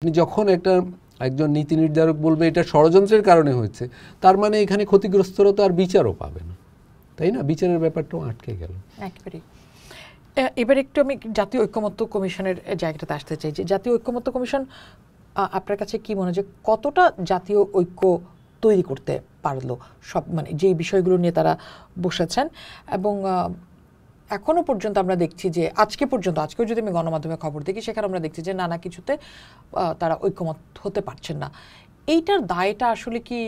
যখন একজন নীতি নির্ধারক বলবে এটা ষড়যন্ত্রের কারণে হয়েছে, তার মানে এখানে ক্ষতিগ্রস্তরা তো আর বিচারও পাবে না, তাই না? বিচারের ব্যাপারটাও আটকে গেল একেবারেই। এবার একটু আমি জাতীয় ঐকমত্য কমিশনের জায়গাটাতে আসতে চাই, যে জাতীয় ঐকমত্য কমিশন আপনার কাছে কি মনে হয় যে কতটা জাতীয় ঐক্য তৈরি করতে পারলো, সব মানে যেই বিষয়গুলো নিয়ে তারা বসেছেন? এবং এখনো পর্যন্ত আমরা দেখছি যে আজকেও যদি আমি গণমাধ্যমে খবর দেখি, সেখানে আমরা দেখছি যে নানা কিছুতে তারা ঐকমত হতে পারছেন না। এইটার দায়টা আসলে কি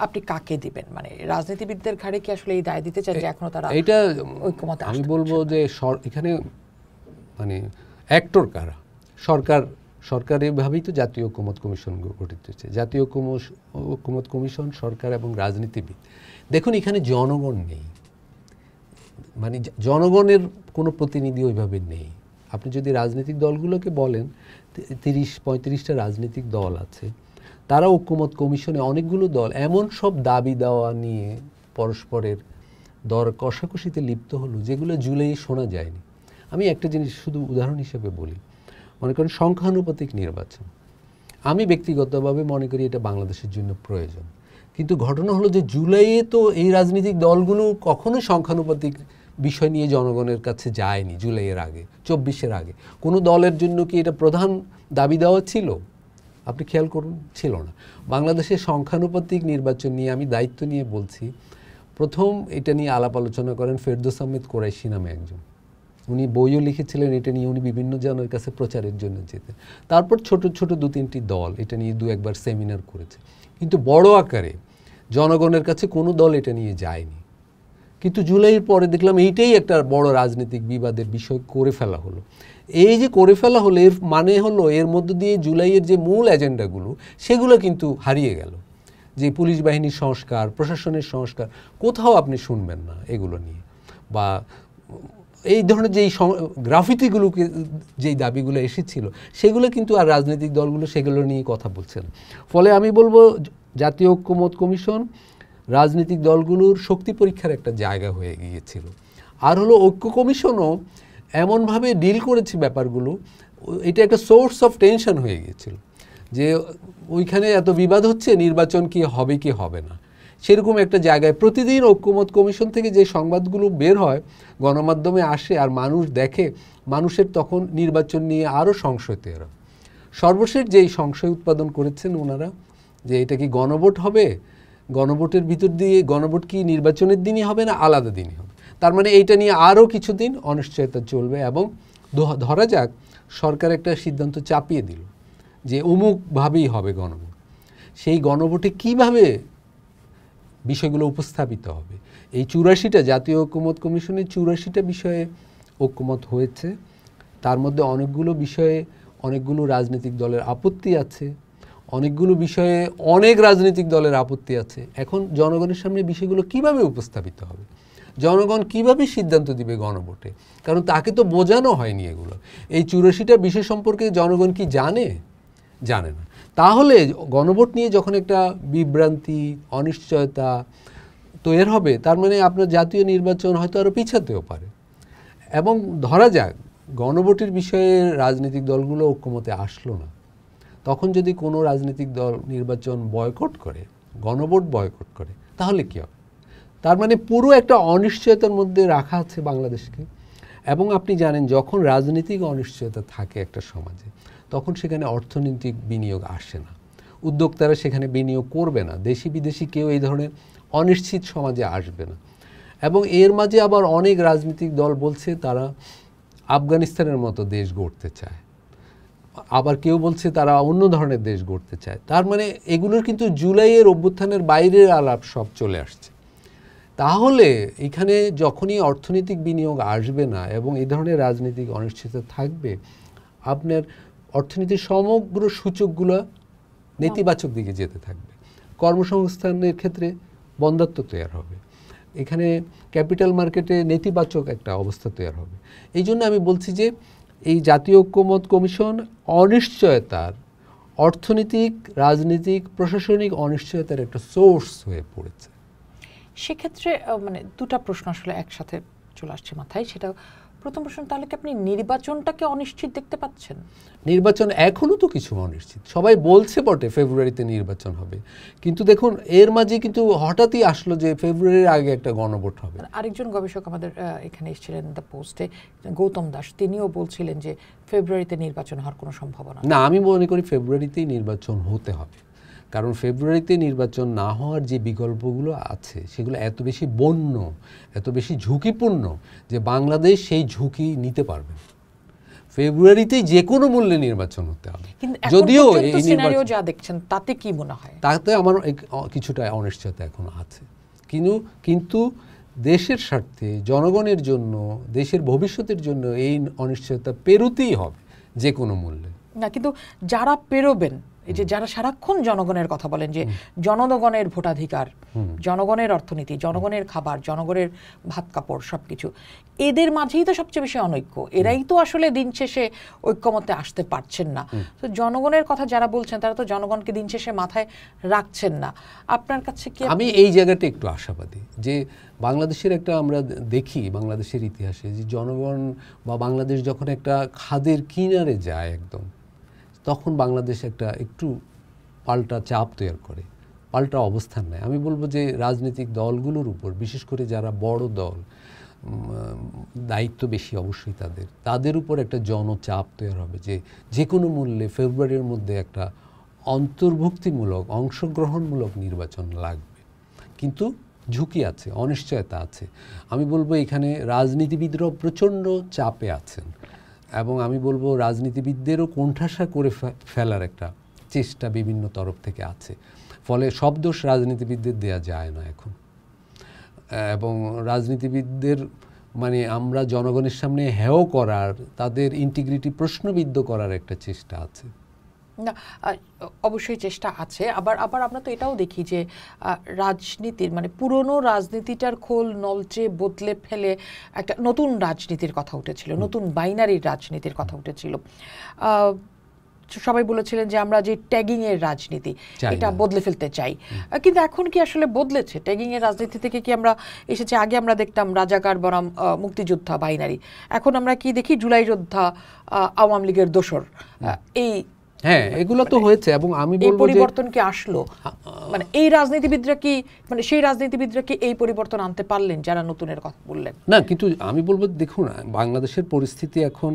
আপনি কাকে দিবেন? মানে রাজনীতিবিদদের ঘাড়ে কি আসলে এই দায় দিতে চান যে এখনো তারা এটা ঐকমতে? আমি বলবো যে এখানে মানে অ্যাক্টর কারা? সরকার এভাবেই তো জাতীয় ঐকমত কমিশন গঠিত হয়েছে। জাতীয় ঐকমত কমিশন, সরকার এবং রাজনীতিবিদ। দেখুন, এখানে জনগণ নেই, মানে জনগণের কোনো প্রতিনিধি ওইভাবে নেই। আপনি যদি রাজনৈতিক দলগুলোকে বলেন, 30-35টা রাজনৈতিক দল আছে, তারা ঐকমত কমিশনে অনেকগুলো দল এমন সব দাবি দেওয়া নিয়ে পরস্পরের দর কষাকষিতে লিপ্ত হলো যেগুলো জুলাই শোনা যায়নি। আমি একটা জিনিস শুধু উদাহরণ হিসেবে বলি, মনে করেন সংখ্যানুপাতিক নির্বাচন। আমি ব্যক্তিগতভাবে মনে করি এটা বাংলাদেশের জন্য প্রয়োজন, কিন্তু ঘটনা হলো যে জুলাইয়ে তো এই রাজনৈতিক দলগুলো কখনোই সংখ্যানুপাতিক বিষয় নিয়ে জনগণের কাছে যায়নি। জুলাইয়ের আগে, 24-এর আগে কোনো দলের জন্য কি এটা প্রধান দাবি দেওয়া ছিল? আপনি খেয়াল করুন, ছিল না। বাংলাদেশের সংখ্যানুপাতিক নির্বাচন নিয়ে আমি দায়িত্ব নিয়ে বলছি, প্রথম এটা নিয়ে আলাপ আলোচনা করেন ফেরদৌস আহমেদ কোরাইশি নামে একজন। উনি বইও লিখেছিলেন এটা নিয়ে, উনি বিভিন্ন জনের কাছে প্রচারের জন্য যেতেন। তারপর ছোট ছোট 2-3টি দল এটা নিয়ে 2-একবার সেমিনার করেছে, কিন্তু বড় আকারে জনগণের কাছে কোনো দল এটা নিয়ে যায়নি। কিন্তু জুলাইয়ের পরে দেখলাম এইটাই একটা বড় রাজনৈতিক বিবাদের বিষয় করে ফেলা হলো। এই যে করে ফেলা হলো, এর মানে হলো এর মধ্য দিয়ে জুলাইয়ের যে মূল এজেন্ডাগুলো সেগুলো কিন্তু হারিয়ে গেল। যে পুলিশ বাহিনীর সংস্কার, প্রশাসনের সংস্কার, কোথাও আপনি শুনবেন না এগুলো নিয়ে। বা এই ধরনের যেই গ্রাফিতিগুলোকে, যেই দাবিগুলো এসেছিল সেগুলো কিন্তু আর রাজনৈতিক দলগুলো সেগুলো নিয়ে কথা বলছে না। ফলে আমি বলবো জাতীয় ঐকমত কমিশন রাজনৈতিক দলগুলোর শক্তি পরীক্ষার একটা জায়গা হয়ে গিয়েছিল। আর হলো ঐক্য কমিশনও এমনভাবে ডিল করেছে ব্যাপারগুলো, এটা একটা সোর্স অফ টেনশন হয়ে গিয়েছিল যে ওইখানে এত বিবাদ হচ্ছে, নির্বাচন কি হবে কি হবে না, সেরকম একটা জায়গায় প্রতিদিন ঐকমত কমিশন থেকে যে সংবাদগুলো বের হয়, গণমাধ্যমে আসে আর মানুষ দেখে, মানুষের তখন নির্বাচন নিয়ে আরও সংশয় তৈরি হয়। সর্বশেষ যেই সংশয় উৎপাদন করেছেন ওনারা, যে এটা কি গণভোট হবে, গণভোটের ভিতর দিয়ে গণভোট কি নির্বাচনের দিনই হবে না আলাদা দিনই হবে, তার মানে এইটা নিয়ে আরও কিছুদিন অনিশ্চয়তা চলবে। এবং ধরা যাক সরকার একটা সিদ্ধান্ত চাপিয়ে দিল যে অমুকভাবেই হবে গণভোট, সেই গণভোটে কিভাবে বিষয়গুলো উপস্থাপিত হবে। এই 84টা জাতীয় ঐকমত কমিশনের 84টা বিষয়ে ঐকমত হয়েছে, তার মধ্যে অনেকগুলো বিষয়ে অনেকগুলো রাজনৈতিক দলের আপত্তি আছে, অনেকগুলো বিষয়ে অনেক রাজনৈতিক দলের আপত্তি আছে। এখন জনগণের সামনে বিষয়গুলো কিভাবে উপস্থাপিত হবে, জনগণ কিভাবে সিদ্ধান্ত দিবে গণভোটে? কারণ তাকে তো বোঝানো হয়নি এগুলো। এই 84টা বিষয় সম্পর্কে জনগণ কি জানে? জানে না। তাহলে গণভোট নিয়ে যখন একটা বিভ্রান্তি, অনিশ্চয়তা তৈরি হবে, তার মানে আপনার জাতীয় নির্বাচন হয়তো আরও পিছাতেও পারে। এবং ধরা যাক গণভোটের বিষয়ে রাজনৈতিক দলগুলো ঐক্যমতে আসলো না, তখন যদি কোনো রাজনৈতিক দল নির্বাচন বয়কট করে, গণভোট বয়কট করে, তাহলে কী হবে? তার মানে পুরো একটা অনিশ্চয়তার মধ্যে রাখা আছে বাংলাদেশকে। এবং আপনি জানেন, যখন রাজনৈতিক অনিশ্চয়তা থাকে একটা সমাজে, তখন সেখানে অর্থনৈতিক বিনিয়োগ আসে না, উদ্যোক্তারা সেখানে বিনিয়োগ করবে না, দেশি বিদেশি কেউ এই ধরনের অনিশ্চিত সমাজে আসবে না। এবং এর মাঝে আবার অনেক রাজনৈতিক দল বলছে তারা আফগানিস্তানের মতো দেশ গড়তে চায়, আবার কেউ বলছে তারা অন্য ধরনের দেশ গড়তে চায়। তার মানে এগুলোর কিন্তু জুলাইয়ের অভ্যুত্থানের বাইরের আলাপ সব চলে আসছে। তাহলে এখানে যখনই অর্থনৈতিক বিনিয়োগ আসবে না এবং এই ধরনের রাজনৈতিক অনিশ্চয়তা থাকবে, আপনার অর্থনীতির সমগ্র সূচকগুলো নেতিবাচক দিকে যেতে থাকবে। কর্মসংস্থানের ক্ষেত্রে বন্ধ্যাত্ব তৈরি হবে, এখানে ক্যাপিটাল মার্কেটে নেতিবাচক একটা অবস্থা তৈরি হবে। এই জন্য আমি বলছি যে এই জাতীয় ঐকমত কমিশন অনিশ্চয়তার, অর্থনৈতিক, রাজনৈতিক, প্রশাসনিক অনিশ্চয়তার একটা সোর্স হয়ে পড়েছে। সেক্ষেত্রে মানে দুটা প্রশ্ন আসলে একসাথে চলে আসছে মাথায়। সেটা প্রথম প্রশ্ন, তাহলে কি আপনি নির্বাচনটাকে অনিশ্চিত দেখতে পাচ্ছেন? নির্বাচন এখনো তো কিছু অনিশ্চিত, সবাই বলছে বটে ফেব্রুয়ারিতে নির্বাচন হবে, কিন্তু দেখুন এর মাঝে কিন্তু হঠাৎই আসলো যে ফেব্রুয়ারির আগে একটা গণভোট হবে। আরেকজন গবেষক আমাদের এখানে এসেছিলেন দ্য পোস্টে, গৌতম দাস, তিনিও বলছিলেন যে ফেব্রুয়ারিতে নির্বাচন হওয়ার কোনো সম্ভাবনা না, আমি মনে করি ফেব্রুয়ারিতেই নির্বাচন হতে হবে, কারণ ফেব্রুয়ারিতে নির্বাচন না হওয়ার যে বিকল্পগুলো আছে সেগুলো এত বেশি বন্য, এত বেশি ঝুঁকিপূর্ণ যে বাংলাদেশ সেই ঝুঁকি নিতে পারবে না। ফেব্রুয়ারিতেই যে কোনো মূল্যে নির্বাচন হতে হবে। যদিও এই সিনারিও যা দেখছেন তাতে কি মনে হয়? তাতে আমার কিছুটা অনিশ্চয়তা এখনো আছে, কিন্তু দেশের স্বার্থে, জনগণের জন্য, দেশের ভবিষ্যতের জন্য এই অনিশ্চয়তা পেরোতেই হবে যে কোনো মূল্যে। না, কিন্তু যারা পেরোবেন, এই যে যারা সারাক্ষণ জনগণের কথা বলেন যে জনগণের ভোটাধিকার, জনগণের অর্থনীতি, জনগণের খাবার, জনগণের ভাত কাপড় সবকিছু, এদের মাঝেই তো সবচেয়ে বেশি অনৈক্য। এরাই তো আসলে দিন শেষে ঐক্যমতে আসতে পারছেন না। তো জনগণের কথা যারা বলছেন তারা তো জনগণকে দিন শেষে মাথায় রাখছেন না। আপনার কাছে কি? আমি এই জায়গাটা একটু আশাবাদী যে বাংলাদেশের একটা, আমরা দেখি বাংলাদেশের ইতিহাসে যে জনগণ বা বাংলাদেশ যখন একটা খাদের কিনারে যায় একদম, তখন বাংলাদেশ একটা একটু পাল্টা চাপ তৈরি করে, পাল্টা অবস্থান নেয়। আমি বলবো যে রাজনৈতিক দলগুলোর উপর, বিশেষ করে যারা বড় দল, দায়িত্ব বেশি অবশ্যই তাদের উপর একটা জনচাপ তৈরি হবে যে যে কোনো মূল্যে ফেব্রুয়ারির মধ্যে একটা অন্তর্ভুক্তিমূলক, অংশগ্রহণমূলক নির্বাচন লাগবে। কিন্তু ঝুঁকি আছে, অনিশ্চয়তা আছে। আমি বলবো এখানে রাজনীতিবিদরাও প্রচণ্ড চাপে আছেন, এবং আমি বলবো রাজনীতিবিদদেরও কোণঠাসা করে ফেলার একটা চেষ্টা বিভিন্ন তরফ থেকে আছে। ফলে সব দোষ রাজনীতিবিদদের দেয়া যায় না এখন, এবং রাজনীতিবিদদের মানে আমরা জনগণের সামনে হেয় করার, তাদের ইন্টিগ্রিটি প্রশ্নবিদ্ধ করার একটা চেষ্টা আছে। না, অবশ্যই চেষ্টা আছে। আবার আমরা তো এটাও দেখি যে রাজনীতির মানে পুরনো রাজনীতিটার খোল নলচে বদলে ফেলে একটা নতুন রাজনীতির কথা উঠেছিল, নতুন বাইনারির রাজনীতির কথা উঠেছিল। সবাই বলেছিলেন যে আমরা যে ট্যাগিং এর রাজনীতি, এটা বদলে ফেলতে চাই। কিন্তু এখন কি আসলে বদলেছে? ট্যাগিং এর রাজনীতি থেকে কি আমরা এসেছে? আগে আমরা দেখতাম রাজাকার বনাম মুক্তিযোদ্ধা বাইনারি, এখন আমরা কি দেখি জুলাই যোদ্ধা, আওয়ামী লীগের দোসর। হ্যাঁ, এগুলো তো হয়েছে, এবং আমি বলবো যে পরিবর্তন কি আসলো, মানে এই রাজনীতিবিদরা কি, মানে সেই রাজনীতিবিদরা কি এই পরিবর্তন আনতে পারলেন যারা নতুনের কথা বললেন? না, কিন্তু আমি বলবো দেখুন বাংলাদেশের পরিস্থিতি এখন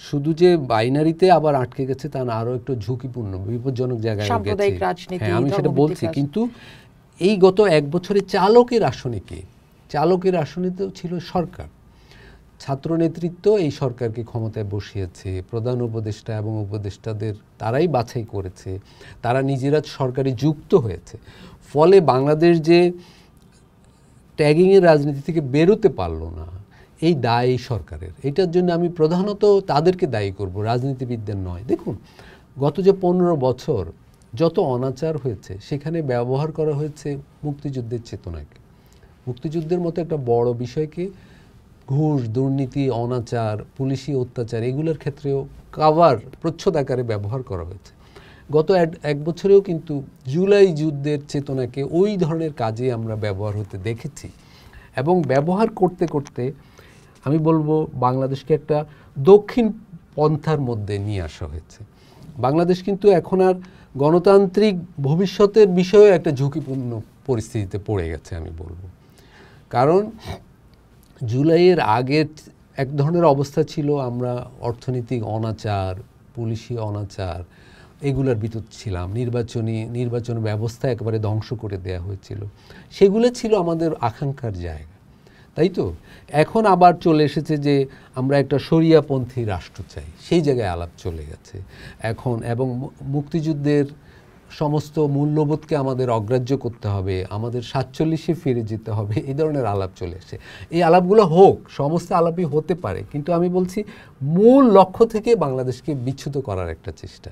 শুধু যে বাইনারিতে আবার আটকে গেছে তা না, আরো একটু ঝুঁকিপূর্ণ, বিপজ্জনক জায়গায় গেছে। সাম্প্রদায়িক রাজনীতি, আমি সেটা বলছি, কিন্তু এই গত এক বছরে চালকের আসনে কে? চালকের আসনে তো ছিল সরকার, ছাত্র নেতৃত্ব এই সরকারকে ক্ষমতায় বসিয়েছে, প্রধান উপদেষ্টা এবং উপদেষ্টাদের তারাই বাছাই করেছে, তারা নিজেরা সরকারে যুক্ত হয়েছে। ফলে বাংলাদেশ যে ট্যাগিংয়ের রাজনীতি থেকে বেরোতে পারলো না, এই দায় এই সরকারের। এটার জন্য আমি প্রধানত তাদেরকে দায়ী করব, রাজনীতিবিদদের নয়। দেখুন গত যে 15 বছর যত অনাচার হয়েছে সেখানে ব্যবহার করা হয়েছে মুক্তিযুদ্ধের চেতনাকে, মুক্তিযুদ্ধের মতো একটা বড় বিষয়কে ঘুষ, দুর্নীতি, অনাচার, পুলিশি অত্যাচার এগুলোর ক্ষেত্রেও প্রচ্ছদ আকারে ব্যবহার করা হয়েছে। গত এক বছরেও কিন্তু জুলাই যুদ্ধের চেতনাকে ওই ধরনের কাজে আমরা ব্যবহার হতে দেখেছি, এবং ব্যবহার করতে করতে আমি বলবো বাংলাদেশকে একটা দক্ষিণ পন্থার মধ্যে নিয়ে আসা হয়েছে। বাংলাদেশ কিন্তু এখন আর গণতান্ত্রিক ভবিষ্যতের বিষয়ে একটা ঝুঁকিপূর্ণ পরিস্থিতিতে পড়ে গেছে আমি বলবো। কারণ জুলাইয়ের আগের এক ধরনের অবস্থা ছিল, আমরা অর্থনৈতিক অনাচার, পুলিশি অনাচার এগুলোর ভিতর ছিলাম, নির্বাচন ব্যবস্থা একেবারে ধ্বংস করে দেয়া হয়েছিল, সেগুলো ছিল আমাদের আকাঙ্ক্ষার জায়গা, তাই তো? এখন আবার চলে এসেছে যে আমরা একটা শরিয়াপন্থী রাষ্ট্র চাই, সেই জায়গায় আলাপ চলে গেছে এখন, এবং মুক্তিযুদ্ধের সমস্ত মূল্যবোধকে আমাদের অগ্রাহ্য করতে হবে, আমাদের 47-এ ফিরে যেতে হবে, এই ধরনের আলাপ চলে আসে। এই আলাপগুলো হোক, সমস্ত আলাপই হতে পারে, কিন্তু আমি বলছি মূল লক্ষ্য থেকে বাংলাদেশকে বিচ্যুত করার একটা চেষ্টা।